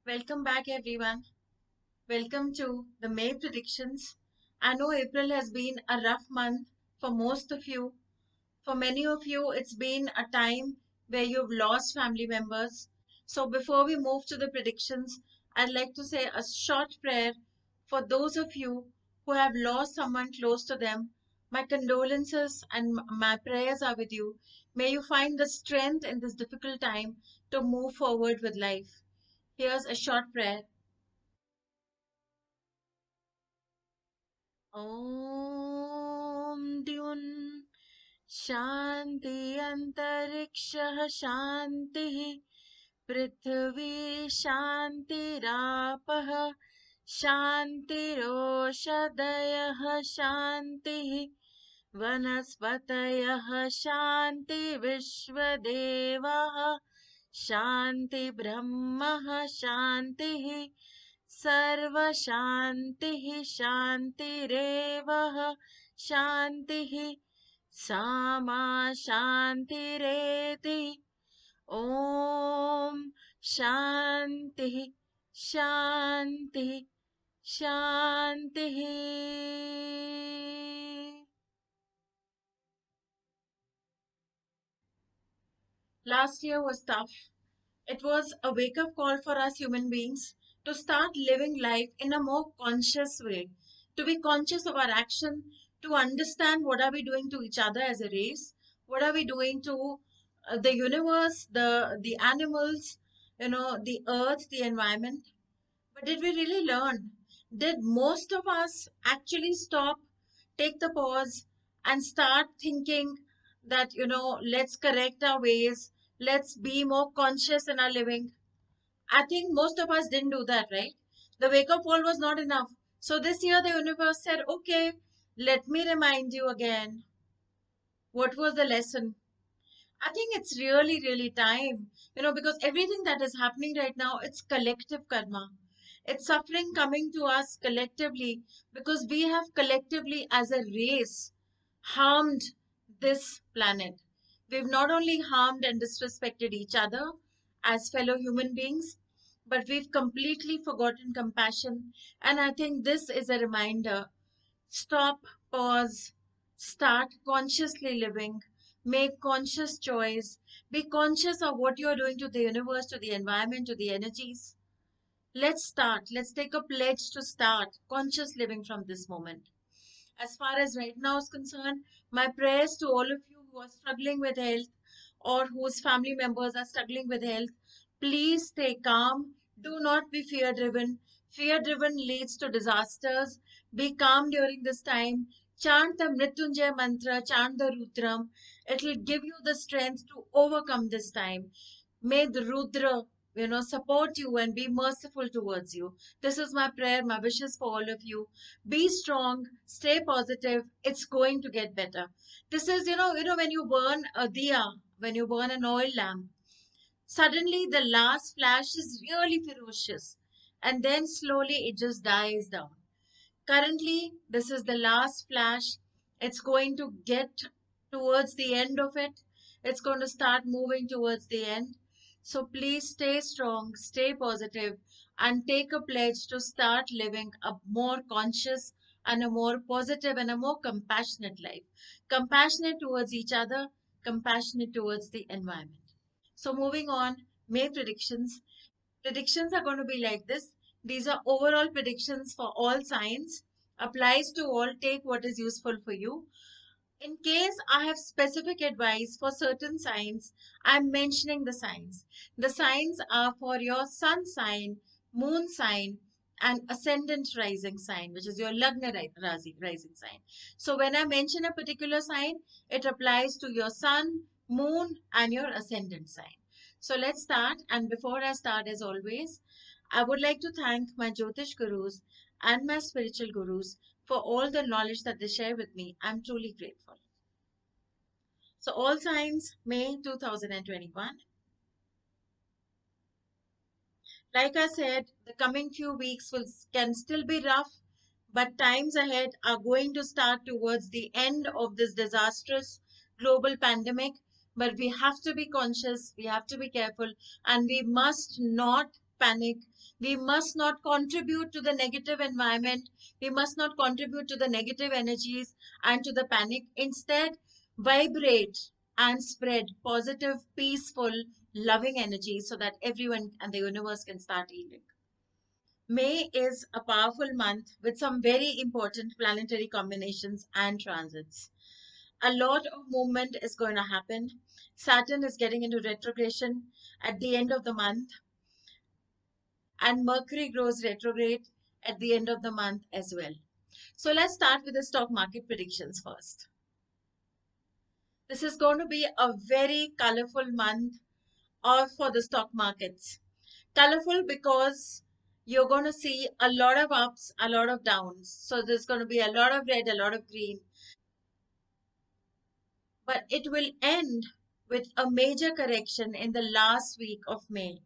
Welcome back, everyone. Welcome to the May predictions. I know April has been a rough month for most of you. For many of you, it's been a time where you've lost family members. So, before we move to the predictions, I'd like to say a short prayer for those of you who have lost someone close to them. My condolences and my prayers are with you. May you find the strength in this difficult time to move forward with life. Here's a short prayer. ॐ द्युन् शान्ति अन्तरिक्षः शान्तिः पृथिवी शान्तिरापः शान्तिरोषधयः शान्तिः वनस्पतयः शान्तिविश्वदेवः शान्तिब्रह्मः शान्तिः सर्वशान्तिः शान्तिरेवः शान्तिः सामा शान्तिरेति ॐ शान्तिः शान्तिः शान्तिः Last year was tough. It was a wake up call for us human beings to start living life in a more conscious way, to be conscious of our action, to understand what are we doing to each other as a race, what are we doing to the universe, the animals, the earth, the environment. But did we really learn? Did most of us actually stop, take the pause, and start thinking that, let's correct our ways, let's be more conscious in our living? I think most of us didn't do that, right? The wake up call was not enough. So this year, the universe said, okay, let me remind you again. What was the lesson? I think it's really, really time, because everything that is happening right now, it's collective karma. It's suffering coming to us collectively because we have collectively, as a race, harmed this planet. We've not only harmed and disrespected each other as fellow human beings, but we've completely forgotten compassion. And I think this is a reminder. Stop, pause, start consciously living, make conscious choice, be conscious of what you're doing to the universe, to the environment, to the energies. Let's start. Let's take a pledge to start conscious living from this moment. As far as right now is concerned, my prayers to all of you who are struggling with health or whose family members are struggling with health, please stay calm. Do not be fear driven. Fear driven leads to disasters. Be calm during this time. Chant the Mrityunjay mantra, chant the Rudram. It will give you the strength to overcome this time. May the Rudra, support you and be merciful towards you. This is my prayer, my wishes for all of you. Be strong, stay positive. It's going to get better. This is, when you burn a diya, when you burn an oil lamp, suddenly the last flash is really ferocious, and then slowly it just dies down. Currently, this is the last flash. It's going to get towards the end of it. It's going to start moving towards the end. So please stay strong, stay positive, and take a pledge to start living a more conscious and a more positive and a more compassionate life. Compassionate towards each other, compassionate towards the environment. So moving on, May predictions. Predictions are going to be like this. These are overall predictions for all signs. Applies to all. Take what is useful for you. In case I have specific advice for certain signs, I'm mentioning the signs. The signs are for your sun sign, moon sign, and ascendant rising sign, which is your Lagna rising sign. So when I mention a particular sign, it applies to your sun, moon, and your ascendant sign. So let's start. And before I start, as always, I would like to thank my Jyotish gurus and my spiritual gurus for all the knowledge that they share with me. I'm truly grateful. So, all signs, May 2021. Like I said, the coming few weeks can still be rough, but times ahead are going to start towards the end of this disastrous global pandemic. But we have to be conscious, we have to be careful, and we must not panic. We must not contribute to the negative environment. We must not contribute to the negative energies and to the panic. Instead, vibrate and spread positive, peaceful, loving energy so that everyone and the universe can start healing. May is a powerful month with some very important planetary combinations and transits. A lot of movement is going to happen. Saturn is getting into retrogression at the end of the month, and Mercury goes retrograde at the end of the month as well. So let's start with the stock market predictions first. This is going to be a very colorful month for the stock markets. Colorful because you're going to see a lot of ups, a lot of downs. So there's going to be a lot of red, a lot of green, but it will end with a major correction in the last week of May.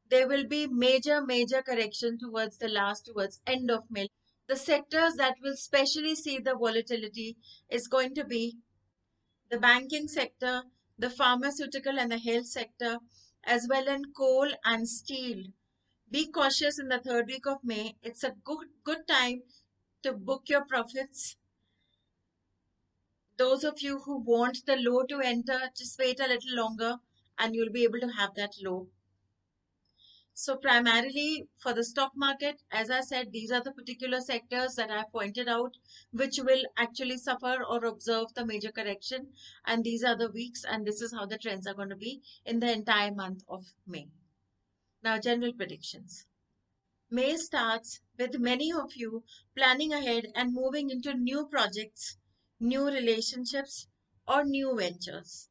There will be major correction towards end of May. The sectors that will specially see the volatility is going to be the banking sector, the pharmaceutical and the health sector, as well as coal and steel. Be cautious in the third week of May. It's a good time to book your profits. Those of you who want the low to enter, just wait a little longer and you'll be able to have that low. So primarily for the stock market, as I said, these are the particular sectors that I pointed out, which will actually suffer or observe the major correction. And these are the weeks, and this is how the trends are going to be in the entire month of May. Now, general predictions. May starts with many of you planning ahead and moving into new projects, new relationships, or new ventures,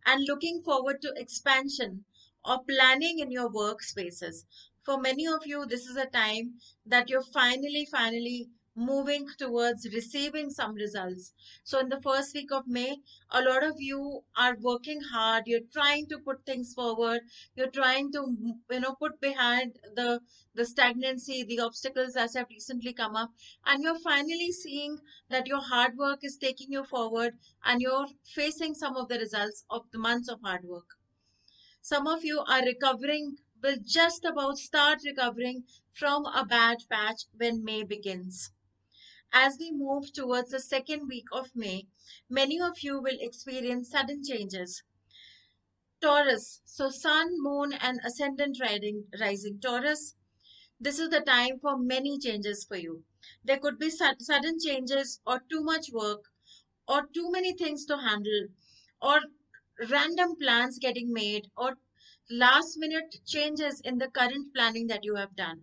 and looking forward to expansion or planning in your workspaces. For many of you, this is a time that you're finally moving towards receiving some results. So in the first week of May, a lot of you are working hard. You're trying to put things forward. You're trying to, put behind the stagnancy, the obstacles that have recently come up, and you're finally seeing that your hard work is taking you forward and you're facing some of the results of the months of hard work. Some of you are recovering, will just about start recovering from a bad patch when May begins. As we move towards the second week of May, many of you will experience sudden changes. Taurus, so Sun, Moon, and Ascendant rising Taurus, this is the time for many changes for you. There could be sudden changes, or too much work, or too many things to handle, or random plans getting made, or last minute changes in the current planning that you have done.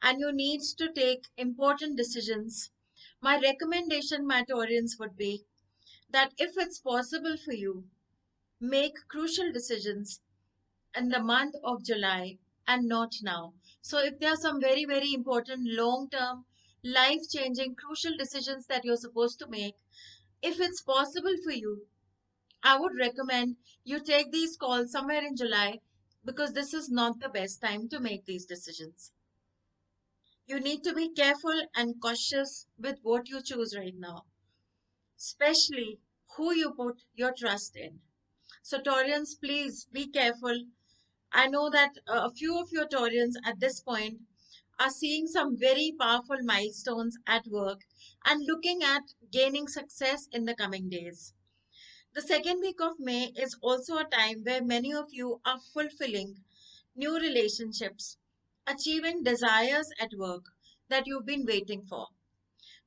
And you need to take important decisions. My recommendation, my Taurians, would be that if it's possible for you, make crucial decisions in the month of July and not now. So if there are some very important long-term, life-changing, crucial decisions that you're supposed to make, if it's possible for you, I would recommend you take these calls somewhere in July because this is not the best time to make these decisions. You need to be careful and cautious with what you choose right now, especially who you put your trust in. So, Taurians, please be careful. I know that a few of your Taurians at this point are seeing some very powerful milestones at work and looking at gaining success in the coming days. The second week of May is also a time where many of you are fulfilling new relationships, achieving desires at work that you've been waiting for.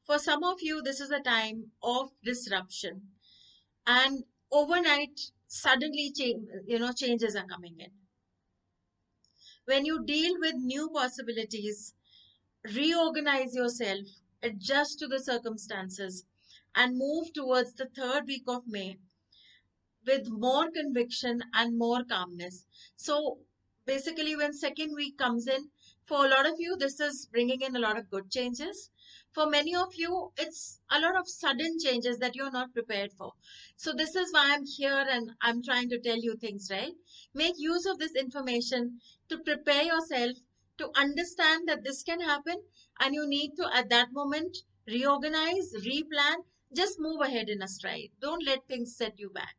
For some of you, this is a time of disruption and overnight suddenly changes are coming in. When you deal with new possibilities, reorganize yourself, adjust to the circumstances, and move towards the third week of May with more conviction and more calmness. So basically, when second week comes in, for a lot of you, this is bringing in a lot of good changes. For many of you, it's a lot of sudden changes that you're not prepared for. So this is why I'm here and I'm trying to tell you things, right? Make use of this information to prepare yourself to understand that this can happen and you need to, at that moment, reorganize, replan, just move ahead in a stride. Don't let things set you back.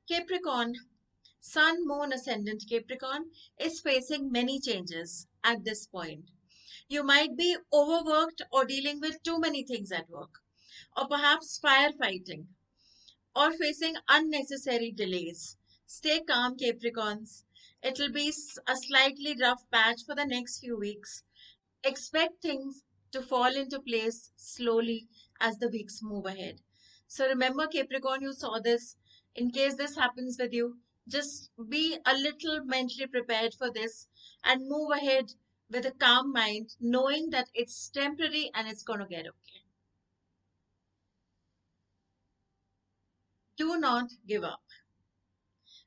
Capricorn, Sun, Moon, Ascendant Capricorn is facing many changes at this point. You might be overworked or dealing with too many things at work, or perhaps firefighting, or facing unnecessary delays. Stay calm, Capricorns. It'll be a slightly rough patch for the next few weeks. Expect things to fall into place slowly as the weeks move ahead. So remember, Capricorn, you saw this. In case this happens with you, just be a little mentally prepared for this and move ahead with a calm mind, knowing that it's temporary and it's going to get okay. Do not give up.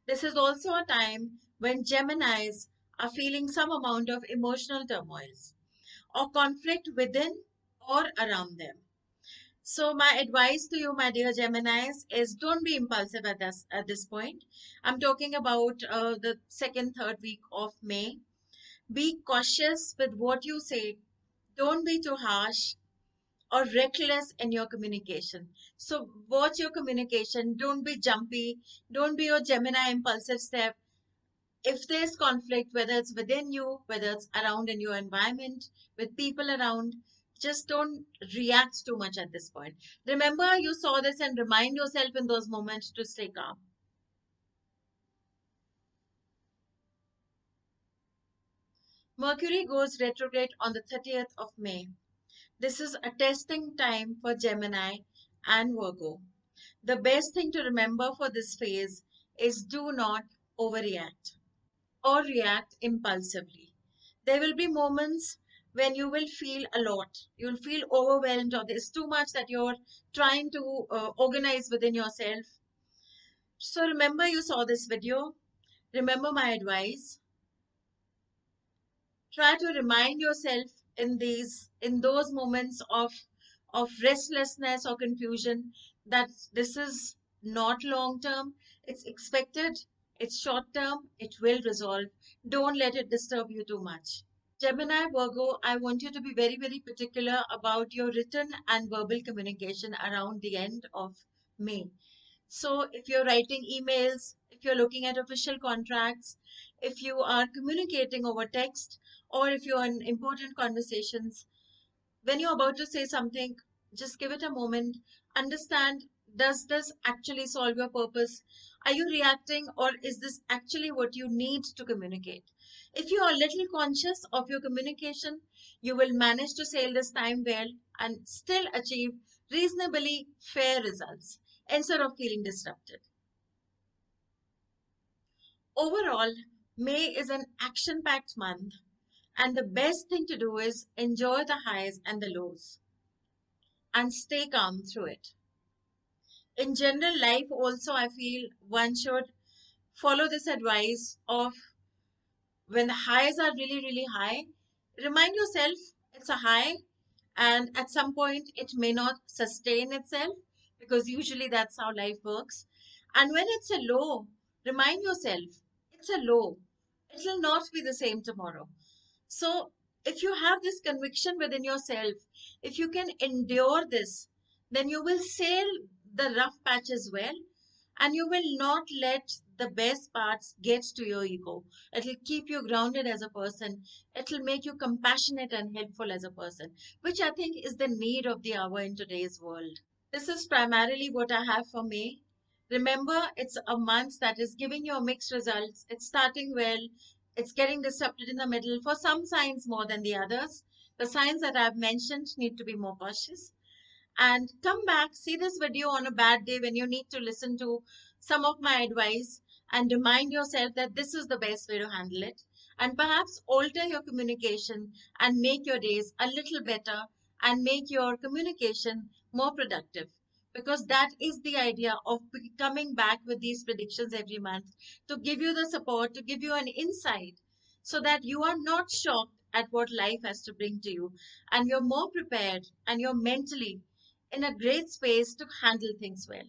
This is also a time when Geminis are feeling some amount of emotional turmoil or conflict within or around them. So my advice to you, my dear Geminis, is don't be impulsive at this point. I'm talking about the second, third week of May. Be cautious with what you say. Don't be too harsh or reckless in your communication. So watch your communication. Don't be jumpy. Don't be your Gemini impulsive step. If there's conflict, whether it's within you, whether it's around in your environment, with people around, just don't react too much at this point. Remember, you saw this and remind yourself in those moments to stay calm. Mercury goes retrograde on the 30th of May. This is a testing time for Gemini and Virgo. The best thing to remember for this phase is do not overreact or react impulsively. There will be moments when you will feel a lot. You'll feel overwhelmed, or there's too much that you're trying to organize within yourself. So remember, you saw this video. Remember my advice. Try to remind yourself in those moments of restlessness or confusion that this is not long term. It's expected. It's short term. It will resolve. Don't let it disturb you too much. Gemini, Virgo, I want you to be very, very particular about your written and verbal communication around the end of May. So, if you're writing emails, if you're looking at official contracts, if you are communicating over text, or if you're in important conversations, when you're about to say something, just give it a moment. Understand, does this actually solve your purpose? Are you reacting, or is this actually what you need to communicate? If you are a little conscious of your communication, you will manage to sail this time well and still achieve reasonably fair results instead of feeling disrupted. Overall, May is an action packed month, and the best thing to do is enjoy the highs and the lows and stay calm through it. In general life, also, I feel one should follow this advice of when the highs are really, really high, remind yourself it's a high and at some point it may not sustain itself because usually that's how life works. And when it's a low, remind yourself it's a low. It will not be the same tomorrow. So, if you have this conviction within yourself, if you can endure this, then you will sail the rough patches well and you will not let the best parts get to your ego. It'll keep you grounded as a person. It'll make you compassionate and helpful as a person, which I think is the need of the hour in today's world. This is primarily what I have for May. Remember, it's a month that is giving you mixed results. It's starting well, it's getting disrupted in the middle for some signs more than the others. The signs that I've mentioned need to be more cautious. And come back, see this video on a bad day when you need to listen to some of my advice and remind yourself that this is the best way to handle it. And perhaps alter your communication and make your days a little better and make your communication more productive. Because that is the idea of coming back with these predictions every month to give you the support, to give you an insight so that you are not shocked at what life has to bring to you and you're more prepared and you're mentally in a great space to handle things well.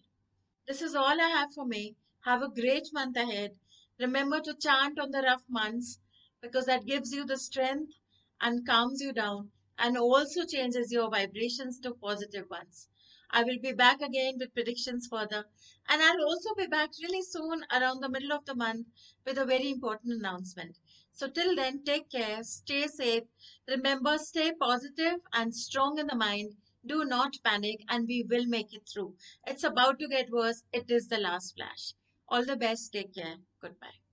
This is all I have for me. Have a great month ahead. Remember to chant on the rough months because that gives you the strength and calms you down and also changes your vibrations to positive ones. I will be back again with predictions further. And I'll also be back really soon around the middle of the month with a very important announcement. So till then, take care, stay safe. Remember, stay positive and strong in the mind. Do not panic, and we will make it through. It's about to get worse. It is the last flash. All the best. Take care. Goodbye.